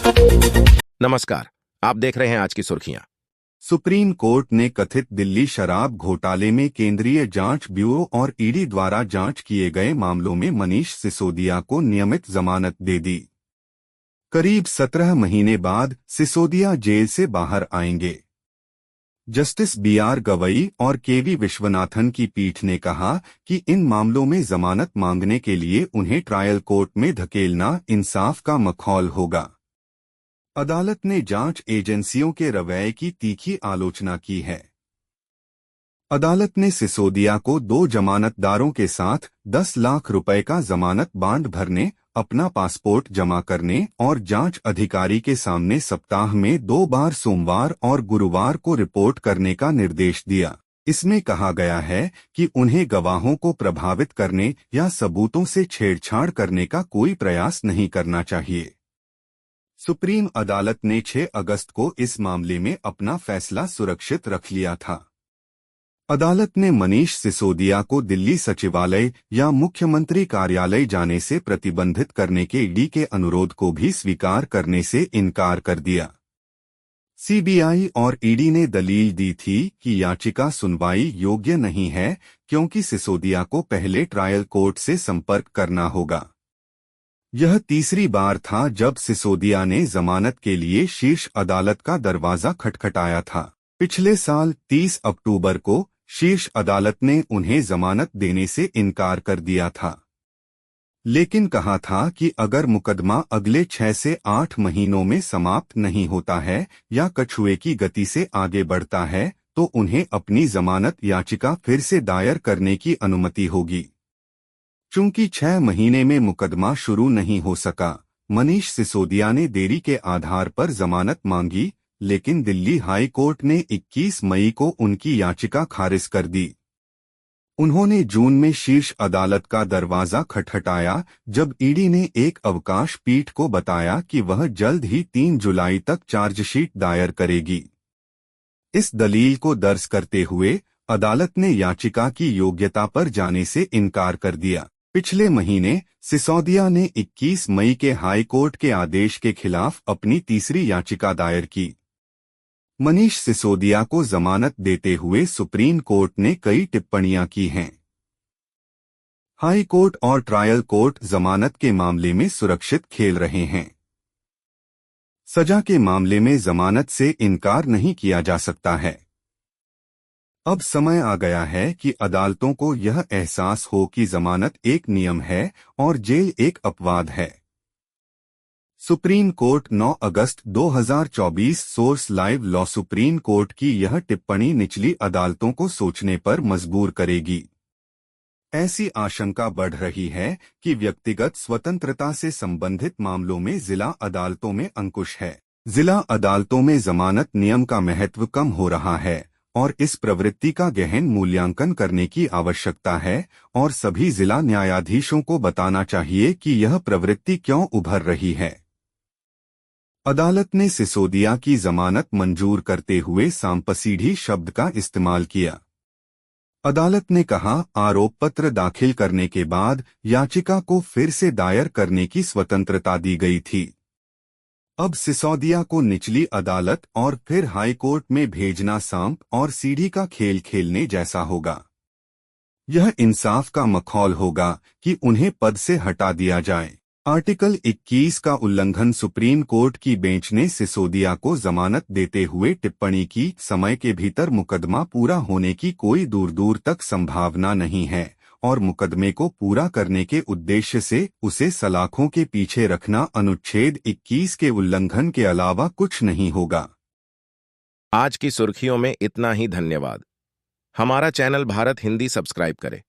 नमस्कार, आप देख रहे हैं आज की सुर्खियां। सुप्रीम कोर्ट ने कथित दिल्ली शराब घोटाले में केंद्रीय जांच ब्यूरो और ईडी द्वारा जांच किए गए मामलों में मनीष सिसोदिया को नियमित जमानत दे दी। करीब 17 महीने बाद सिसोदिया जेल से बाहर आएंगे। Justice B R. गवई और के.वी. विश्वनाथन की पीठ ने कहा कि इन मामलों में जमानत मांगने के लिए उन्हें ट्रायल कोर्ट में धकेलना इंसाफ का मखौल होगा। अदालत ने जांच एजेंसियों के रवैये की तीखी आलोचना की है। अदालत ने सिसोदिया को 2 जमानतदारों के साथ 10 लाख रुपए का जमानत बांड भरने, अपना पासपोर्ट जमा करने और जांच अधिकारी के सामने सप्ताह में 2 बार सोमवार और गुरुवार को रिपोर्ट करने का निर्देश दिया। इसमें कहा गया है कि उन्हें गवाहों को प्रभावित करने या सबूतों से छेड़छाड़ करने का कोई प्रयास नहीं करना चाहिए। सुप्रीम अदालत ने 6 अगस्त को इस मामले में अपना फैसला सुरक्षित रख लिया था। अदालत ने मनीष सिसोदिया को दिल्ली सचिवालय या मुख्यमंत्री कार्यालय जाने से प्रतिबंधित करने के ईडी के अनुरोध को भी स्वीकार करने से इनकार कर दिया। सीबीआई और ईडी ने दलील दी थी कि याचिका सुनवाई योग्य नहीं है क्योंकि सिसोदिया को पहले ट्रायल कोर्ट से संपर्क करना होगा। यह तीसरी बार था जब सिसोदिया ने जमानत के लिए शीर्ष अदालत का दरवाजा खटखटाया था। पिछले साल 30 अक्टूबर को शीर्ष अदालत ने उन्हें जमानत देने से इनकार कर दिया था, लेकिन कहा था कि अगर मुकदमा अगले 6 से 8 महीनों में समाप्त नहीं होता है या कछुए की गति से आगे बढ़ता है तो उन्हें अपनी जमानत याचिका फिर से दायर करने की अनुमति होगी। चूंकि 6 महीने में मुकदमा शुरू नहीं हो सका, मनीष सिसोदिया ने देरी के आधार पर जमानत मांगी, लेकिन दिल्ली हाई कोर्ट ने 21 मई को उनकी याचिका खारिज कर दी। उन्होंने जून में शीर्ष अदालत का दरवाजा खटखटाया जब ईडी ने एक अवकाश पीठ को बताया कि वह जल्द ही 3 जुलाई तक चार्जशीट दायर करेगी। इस दलील को दर्ज करते हुए अदालत ने याचिका की योग्यता पर जाने से इनकार कर दिया। पिछले महीने सिसोदिया ने 21 मई के हाई कोर्ट के आदेश के खिलाफ अपनी तीसरी याचिका दायर की। मनीष सिसोदिया को जमानत देते हुए सुप्रीम कोर्ट ने कई टिप्पणियां की हैं। हाई कोर्ट और ट्रायल कोर्ट जमानत के मामले में सुरक्षित खेल रहे हैं। सजा के मामले में जमानत से इनकार नहीं किया जा सकता है। अब समय आ गया है कि अदालतों को यह एहसास हो कि जमानत एक नियम है और जेल एक अपवाद है। सुप्रीम कोर्ट 9 अगस्त 2024 source live law. Supreme court की यह टिप्पणी निचली अदालतों को सोचने पर मजबूर करेगी। ऐसी आशंका बढ़ रही है कि व्यक्तिगत स्वतंत्रता से संबंधित मामलों में जिला अदालतों में अंकुश है। जिला अदालतों में जमानत नियम का महत्व कम हो रहा है और इस प्रवृत्ति का गहन मूल्यांकन करने की आवश्यकता है और सभी जिला न्यायाधीशों को बताना चाहिए कि यह प्रवृत्ति क्यों उभर रही है। अदालत ने सिसोदिया की जमानत मंजूर करते हुए सांपसीढ़ी शब्द का इस्तेमाल किया। अदालत ने कहा, आरोप पत्र दाखिल करने के बाद याचिका को फिर से दायर करने की स्वतंत्रता दी गई थी। अब सिसोदिया को निचली अदालत और फिर हाई कोर्ट में भेजना सांप और सीढ़ी का खेल खेलने जैसा होगा। यह इंसाफ का मखौल होगा कि उन्हें पद से हटा दिया जाए। आर्टिकल 21 का उल्लंघन। सुप्रीम कोर्ट की बेंच ने सिसोदिया को जमानत देते हुए टिप्पणी की, समय के भीतर मुकदमा पूरा होने की कोई दूर दूर तक संभावना नहीं है और मुकदमे को पूरा करने के उद्देश्य से उसे सलाखों के पीछे रखना अनुच्छेद 21 के उल्लंघन के अलावा कुछ नहीं होगा। आज की सुर्खियों में इतना ही। धन्यवाद। हमारा चैनल भारत हिंदी सब्सक्राइब करें।